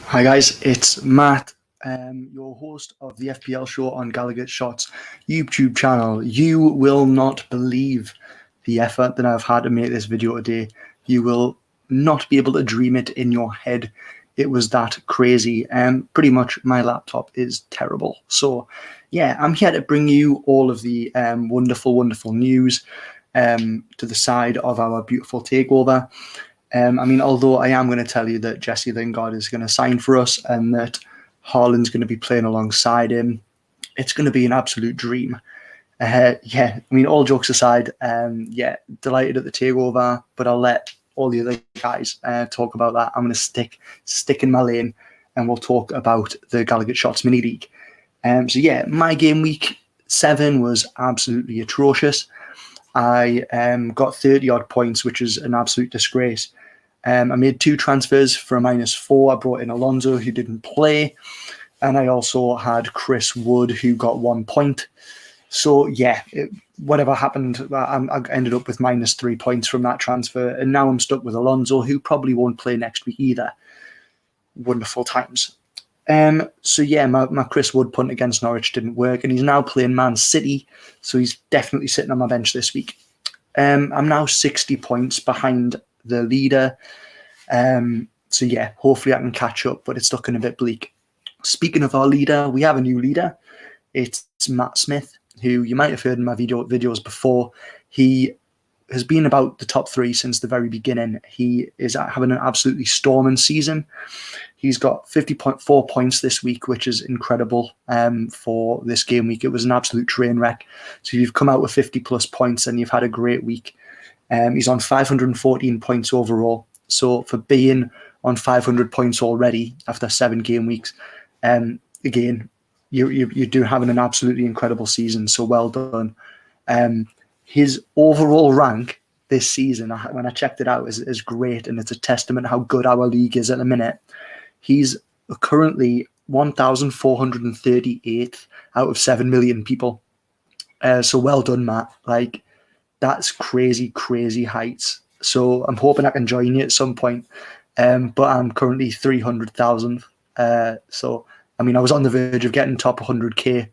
Hi guys, it's Matt, your host of the FPL show on Gallowgate Shots YouTube channel. You will not believe the effort that I've had to make this video today. You will not be able to dream it in your head. It was that crazy. Pretty much my laptop is terrible. So yeah, I'm here to bring you all of the wonderful news to the side of our beautiful takeover. Although I am going to tell you that Jesse Lingard is going to sign for us and that Haaland's going to be playing alongside him, it's going to be an absolute dream. All jokes aside, delighted at the takeover, but I'll let all the other guys talk about that. I'm going to stick in my lane, and we'll talk about the Gallowgate Shots Mini-League. My game week 7 was absolutely atrocious. I got 30 odd points, which is an absolute disgrace. I made 2 transfers for a -4. I brought in Alonso, who didn't play, and I also had Chris Wood, who got 1 point. So yeah, whatever happened, I ended up with -3 points from that transfer, and now I'm stuck with Alonso, who probably won't play next week either. Wonderful times. My Chris Wood punt against Norwich didn't work, and he's now playing Man City, so he's definitely sitting on my bench this week. I'm now 60 points behind the leader. Hopefully I can catch up, but it's looking a bit bleak. Speaking of our leader, we have a new leader. It's Matt Smith, who you might have heard in my videos before. He has been about the top 3 since the very beginning. He is having an absolutely storming season. He's got 50.4 points this week, which is incredible for this game week. It was an absolute train wreck. So you've come out with 50 plus points and you've had a great week. He's on 514 points overall. So for being on 500 points already after 7 game weeks, again, you do having an absolutely incredible season. So well done. His overall rank this season, when I checked it out, is great, and it's a testament how good our league is at the minute. He's currently 1,438th out of 7 million people. So well done, Matt. Like, that's crazy heights. So I'm hoping I can join you at some point. But I'm currently 300,000. I was on the verge of getting top 100k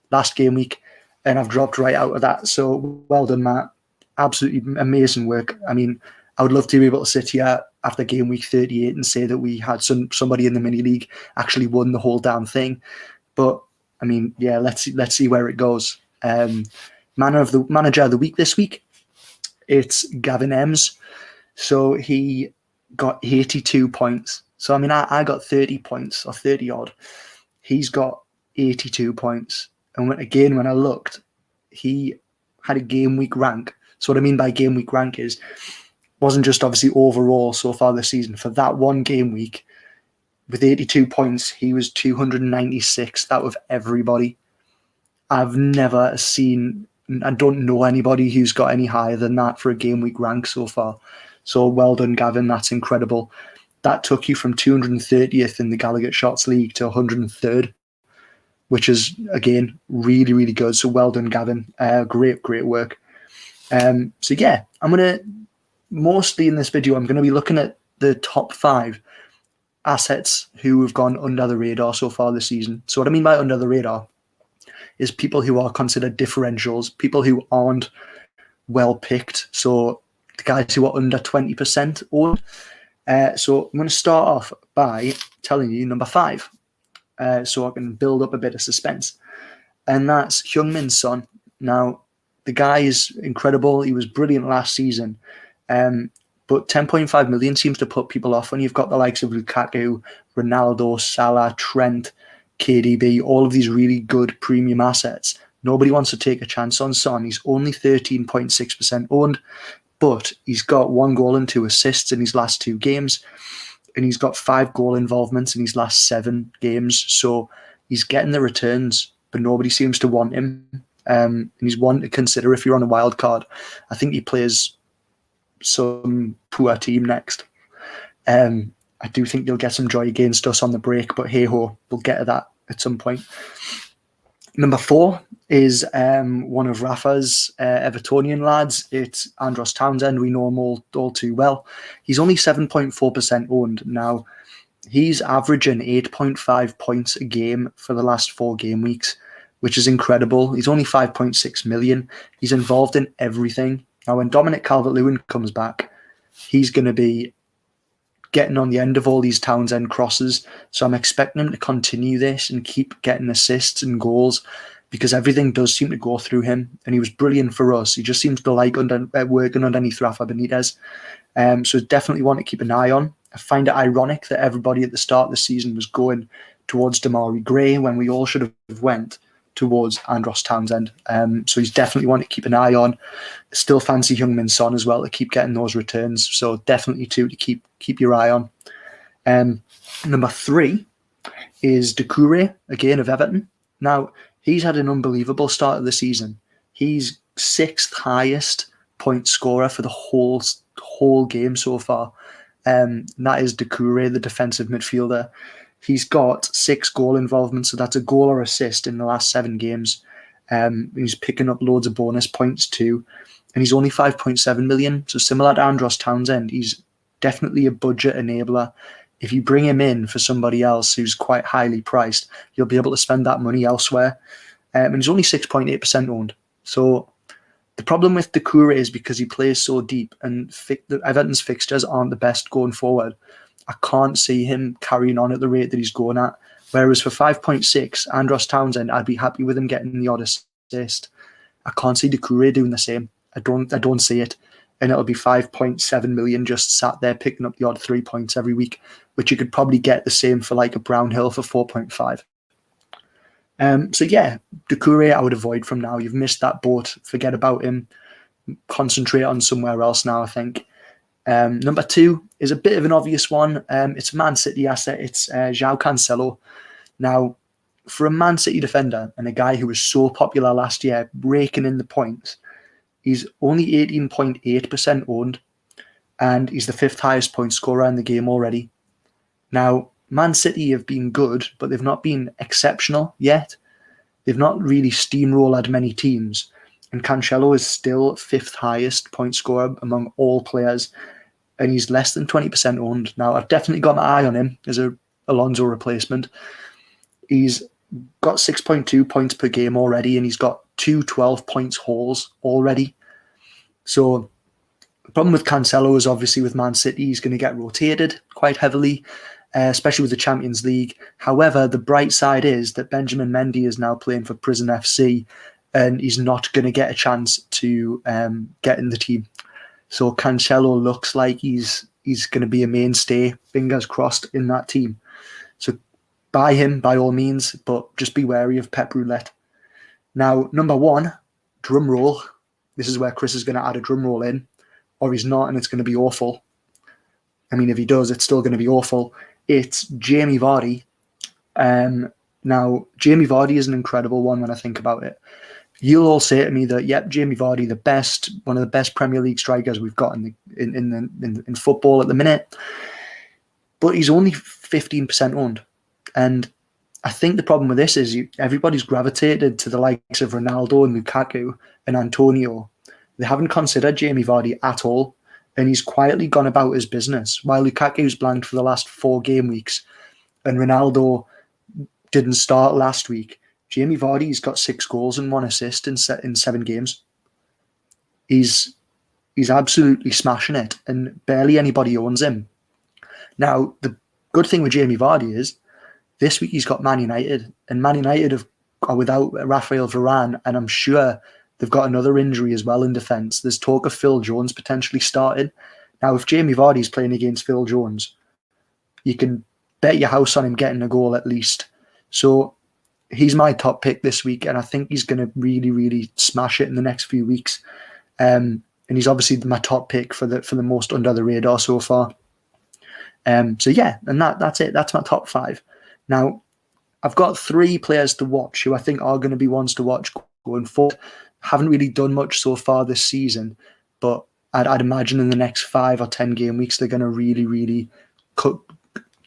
last game week, and I've dropped right out of that. So well done, Matt. Absolutely amazing work. I would love to be able to sit here after game week 38 and say that we had somebody in the mini league actually won the whole damn thing. But let's see where it goes. Manager of the week this week, it's Gavin Ems. So he got 82 points. So I got 30 points, or 30 odd. He's got 82 points. And when I looked, he had a game week rank. So what I mean by game week rank is, wasn't just obviously overall so far this season. For that one game week, with 82 points, he was 296th out of everybody. I've never seen, I don't know anybody who's got any higher than that for a game week rank so far. So well done, Gavin. That's incredible. That took you from 230th in the Gallowgate Shots League to 103rd, which is, again, really, really good. So well done, Gavin. Great work. I'm going to, mostly in this video, I'm going to be looking at the top 5 assets who have gone under the radar so far this season. So what I mean by under the radar is people who are considered differentials, people who aren't well picked. So the guys who are under 20% owned. So I'm going to start off by telling you number 5, so I can build up a bit of suspense. And that's Heung-Min Son. Now, the guy is incredible. He was brilliant last season. But 10.5 million seems to put people off when you've got the likes of Lukaku, Ronaldo, Salah, Trent, KDB, all of these really good premium assets. Nobody wants to take a chance on Son. He's only 13.6% owned, but he's got 1 goal and 2 assists in his last 2 games, and he's got 5 goal involvements in his last 7 games. So he's getting the returns, but nobody seems to want him. And he's one to consider if you're on a wild card. I think he plays some poor team next. I do think you'll get some joy against us on the break, but hey-ho, we'll get to that at some point. Number 4 is one of Rafa's Evertonian lads. It's Andros Townsend. We know him all too well. He's only 7.4% owned. Now, He's averaging 8.5 points a game for the last 4 game weeks, which is incredible. He's only 5.6 million. He's involved in everything. Now, when Dominic Calvert-Lewin comes back, he's going to be getting on the end of all these Townsend crosses. So I'm expecting him to continue this and keep getting assists and goals, because everything does seem to go through him. And he was brilliant for us. He just seems to like working underneath Rafa Benitez. So definitely want to keep an eye on. I find it ironic that everybody at the start of the season was going towards Damari Gray when we all should have went towards Andros Townsend. So he's definitely one to keep an eye on. Still fancy Heung-min Son as well to keep getting those returns. So definitely two to keep your eye on. Number 3 is Doucouré, again of Everton. Now, he's had an unbelievable start of the season. He's 6th highest point scorer for the whole game so far. And that is Doucouré, the defensive midfielder. He's got 6 goal involvements, so that's a goal or assist in the last 7 games. He's picking up loads of bonus points too. And he's only 5.7 million, so similar to Andros Townsend, he's definitely a budget enabler. If you bring him in for somebody else who's quite highly priced, you'll be able to spend that money elsewhere. And he's only 6.8% owned. So the problem with Doucouré is because he plays so deep and Everton's fixtures aren't the best going forward. I can't see him carrying on at the rate that he's going at. Whereas for 5.6, Andros Townsend, I'd be happy with him getting the odd assist. I can't see Doucouré doing the same. I don't see it. And it'll be 5.7 million just sat there picking up the odd 3 points every week, which you could probably get the same for like a Brownhill for 4.5. So yeah, Doucouré I would avoid from now. You've missed that boat. Forget about him. Concentrate on somewhere else now, I think. Number 2 is a bit of an obvious one. It's a Man City asset. It's João Cancelo. Now, for a Man City defender and a guy who was so popular last year, raking in the points, he's only 18.8% owned, and he's the 5th highest point scorer in the game already. Now, Man City have been good, but they've not been exceptional yet. They've not really steamrolled many teams, and Cancelo is still 5th highest point scorer among all players, and he's less than 20% owned. Now, I've definitely got my eye on him as a Alonso replacement. He's got 6.2 points per game already, and he's got 2 12 points hauls already. So the problem with Cancelo is obviously with Man City, he's going to get rotated quite heavily, especially with the Champions League. However, the bright side is that Benjamin Mendy is now playing for Prison FC, and he's not going to get a chance to get in the team. So Cancelo looks like he's going to be a mainstay, fingers crossed, in that team. So buy him by all means, but just be wary of Pep Roulette. Now, number 1, drum roll. This is where Chris is going to add a drum roll in, or he's not, and it's going to be awful. I mean, if he does, it's still going to be awful. It's Jamie Vardy. Now, Jamie Vardy is an incredible one when I think about it. You'll all say to me that, yep, Jamie Vardy, one of the best Premier League strikers we've got in football at the minute. But he's only 15% owned. And I think the problem with this is everybody's gravitated to the likes of Ronaldo and Lukaku and Antonio. They haven't considered Jamie Vardy at all. And he's quietly gone about his business. While Lukaku's blanked for the last 4 game weeks and Ronaldo didn't start last week, Jamie Vardy's got 6 goals and 1 assist in 7 games. He's absolutely smashing it, and barely anybody owns him. Now, the good thing with Jamie Vardy is this week he's got Man United, and Man United are without Raphael Varane, and I'm sure they've got another injury as well in defence. There's talk of Phil Jones potentially starting. Now, if Jamie Vardy's playing against Phil Jones, you can bet your house on him getting a goal at least. So he's my top pick this week, and I think he's going to really, really smash it in the next few weeks. And he's obviously my top pick for the most under the radar so far. So yeah, and that's it. That's my top 5. Now, I've got 3 players to watch who I think are going to be ones to watch going forward. Haven't really done much so far this season, but I'd imagine in the next 5 or 10 game weeks they're going to really, really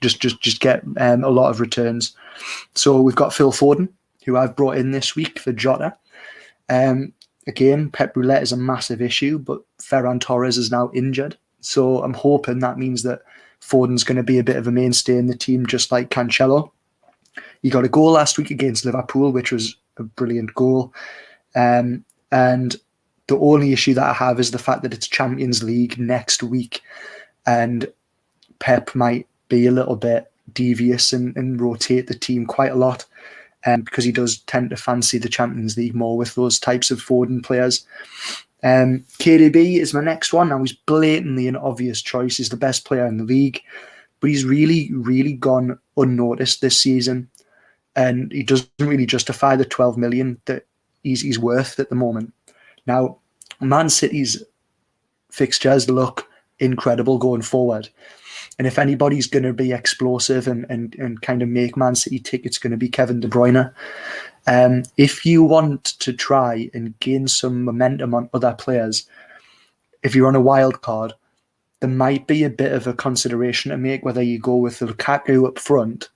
just get a lot of returns. So we've got Phil Forden, who I've brought in this week for Jota. Again, Pep Roulette is a massive issue, but Ferran Torres is now injured. So I'm hoping that means that Forden's going to be a bit of a mainstay in the team, just like Cancelo. He got a goal last week against Liverpool, which was a brilliant goal. And the only issue that I have is the fact that it's Champions League next week, and Pep might be a little bit devious and rotate the team quite a lot, because he does tend to fancy the Champions League more with those types of Foden players. KDB is my next one. Now, he's blatantly an obvious choice. He's the best player in the league, but he's really, really gone unnoticed this season, and he doesn't really justify the 12 million that he's worth at the moment. Now, Man City's fixtures look incredible going forward, and if anybody's going to be explosive and kind of make Man City tick, it's going to be Kevin De Bruyne. If you want to try and gain some momentum on other players, if you're on a wild card, there might be a bit of a consideration to make whether you go with Lukaku up front,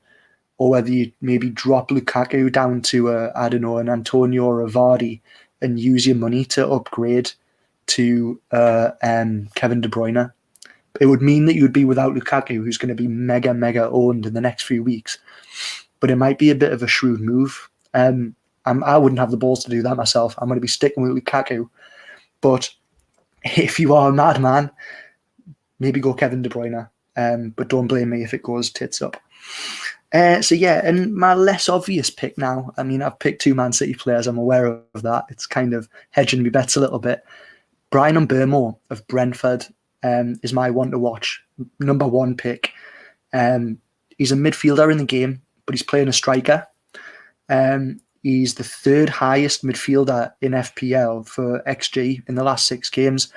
or whether you maybe drop Lukaku down to an Antonio or a Vardy and use your money to upgrade to Kevin De Bruyne. It would mean that you would be without Lukaku, who's going to be mega, mega owned in the next few weeks. But it might be a bit of a shrewd move. I wouldn't have the balls to do that myself. I'm going to be sticking with Lukaku. But if you are a madman, maybe go Kevin De Bruyne. But don't blame me if it goes tits up. And my less obvious pick now, I mean, I've picked two Man City players, I'm aware of that. It's kind of hedging me bets a little bit. Bruyne of Brentford is my one to watch. Number one pick. He's a midfielder in the game, but he's playing a striker. He's the third highest midfielder in FPL for XG in the last 6 games.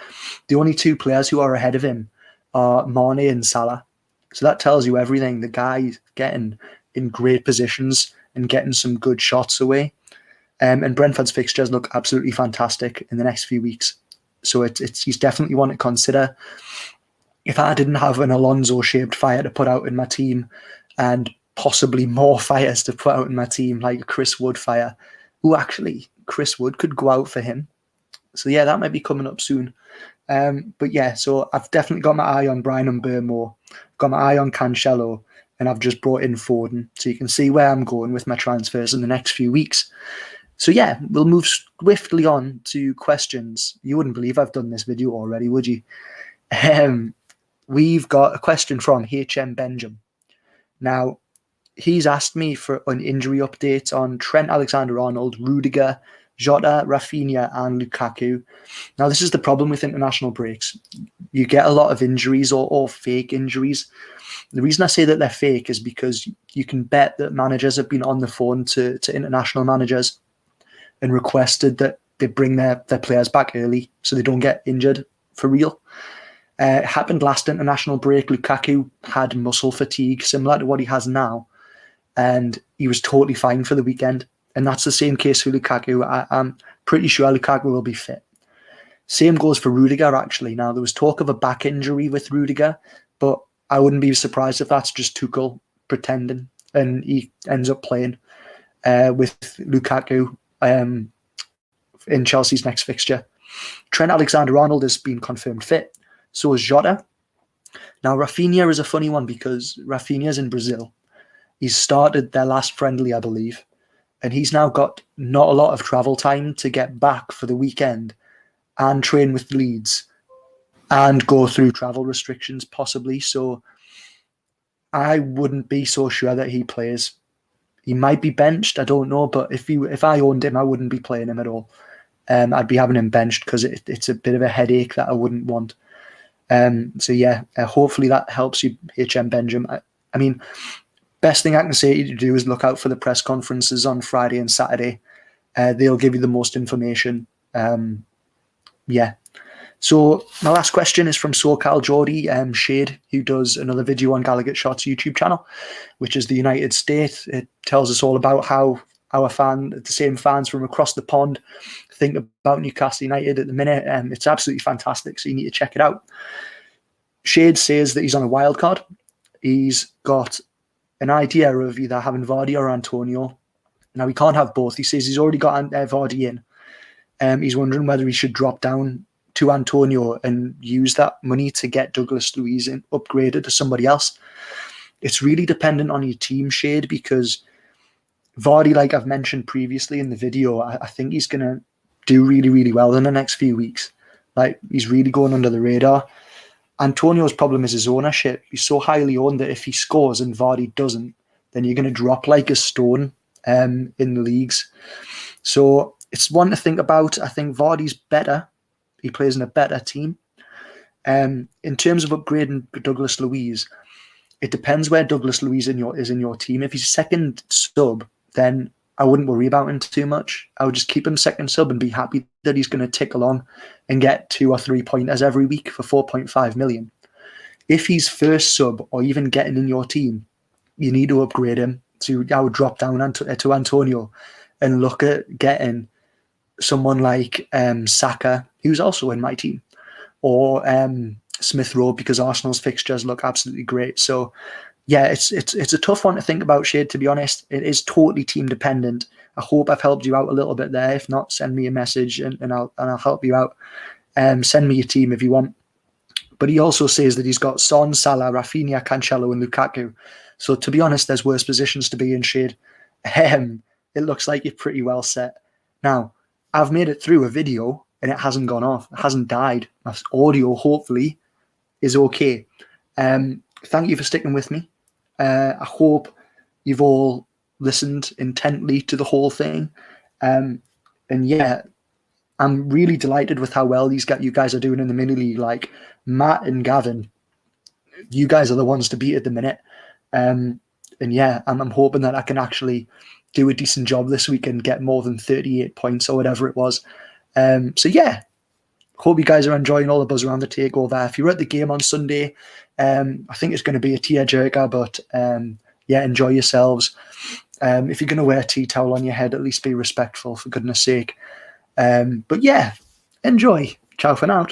The only two players who are ahead of him are Mane and Salah. So that tells you everything. The guy's getting in great positions and getting some good shots away. And Brentford's fixtures look absolutely fantastic in the next few weeks. So he's definitely one to consider. If I didn't have an Alonso-shaped fire to put out in my team, and possibly more fires to put out in my team, like a Chris Wood fire, actually, Chris Wood could go out for him. So yeah, that might be coming up soon. But yeah, so I've definitely got my eye on Bruyne and Burmo, got my eye on Cancelo, and I've just brought in Forden. So you can see where I'm going with my transfers in the next few weeks. So yeah, we'll move swiftly on to questions. You wouldn't believe I've done this video already, would you? We've got a question from HM Benjamin. Now, he's asked me for an injury update on Trent Alexander-Arnold, Rudiger, Jota, Rafinha and Lukaku. Now, this is the problem with international breaks. You get a lot of injuries or fake injuries. The reason I say that they're fake is because you can bet that managers have been on the phone to international managers and requested that they bring their players back early so they don't get injured for real. It happened last international break. Lukaku had muscle fatigue, similar to what he has now, and he was totally fine for the weekend. And that's the same case for Lukaku. I'm pretty sure Lukaku will be fit. Same goes for Rudiger, actually. Now, there was talk of a back injury with Rudiger, but I wouldn't be surprised if that's just Tuchel pretending and he ends up playing with Lukaku in Chelsea's next fixture. Trent Alexander-Arnold has been confirmed fit. So is Jota. Now, Rafinha is a funny one because Rafinha's in Brazil. He's started their last friendly, I believe. And he's now got not a lot of travel time to get back for the weekend and train with Leeds and go through travel restrictions possibly. So I wouldn't be so sure that he plays. He might be benched, I don't know. But if I owned him, I wouldn't be playing him at all. I'd be having him benched because it's a bit of a headache that I wouldn't want. So yeah, hopefully that helps you, HM Benjamin. I mean, best thing I can say to do is look out for the press conferences on Friday and Saturday. They'll give you the most information. Yeah. So my last question is from SoCal Geordie, Shade, who does another video on Gallowgate Shots YouTube channel, which is the United States. It tells us all about how the same fans from across the pond think about Newcastle United at the minute. It's absolutely fantastic, so you need to check it out. Shade says that he's on a wild card. He's got an idea of either having Vardy or Antonio. Now, he can't have both. He says he's already got Vardy in. He's wondering whether he should drop down to Antonio and use that money to get Douglas Luiz upgraded to somebody else. It's really dependent on your team, Shade, because Vardy, like I've mentioned previously in the video, I think he's going to do really, really well in the next few weeks. Like, he's really going under the radar. Antonio's problem is his ownership. He's so highly owned that if he scores and Vardy doesn't, then you're going to drop like a stone in the leagues. So it's one to think about. I think Vardy's better. He plays in a better team. In terms of upgrading Douglas Luiz, it depends where Douglas Luiz is in your team. If he's second sub, then I wouldn't worry about him too much. I would just keep him second sub and be happy that he's going to tick along and get 2 or 3 pointers every week for 4.5 million. If he's first sub or even getting in your team, you need to upgrade him. I would drop down to Antonio and look at getting someone like Saka, who's also in my team, or Smith Rowe, because Arsenal's fixtures look absolutely great. So yeah, it's a tough one to think about, Shade, to be honest. It is totally team dependent. I hope I've helped you out a little bit there. If not, send me a message and I'll help you out. Send me your team if you want. But he also says that he's got Son, Salah, Rafinha, Cancelo and Lukaku. So to be honest, there's worse positions to be in, Shade. It looks like you're pretty well set. Now, I've made it through a video and it hasn't gone off. It hasn't died. My audio, hopefully, is okay. Thank you for sticking with me. I hope you've all listened intently to the whole thing. And yeah, I'm really delighted with how well you guys are doing in the mini-league. Like, Matt and Gavin, you guys are the ones to beat at the minute. And yeah, I'm hoping that I can actually do a decent job this week and get more than 38 points or whatever it was. So yeah, hope you guys are enjoying all the buzz around the takeover. If you're at the game on Sunday, I think it's going to be a tearjerker, but yeah, enjoy yourselves. If you're going to wear a tea towel on your head, at least be respectful, for goodness sake. But yeah, enjoy. Ciao for now.